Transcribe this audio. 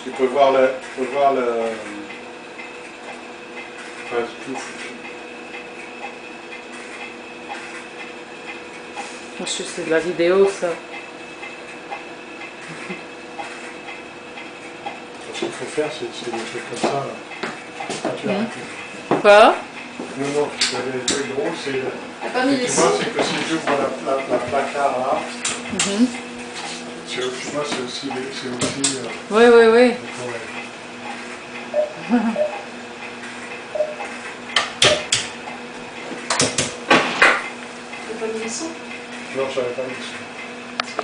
Tu peux voir le... Enfin, tout. C'est de la vidéo, ça. Ce qu'il faut faire, c'est des trucs comme ça. Là. Ah, tu arrêtes. Quoi? Non, le truc drôle, c'est... Pas mis les tu vois, c'est que si j'ouvre la placard là, tu vois, c'est aussi... Oui.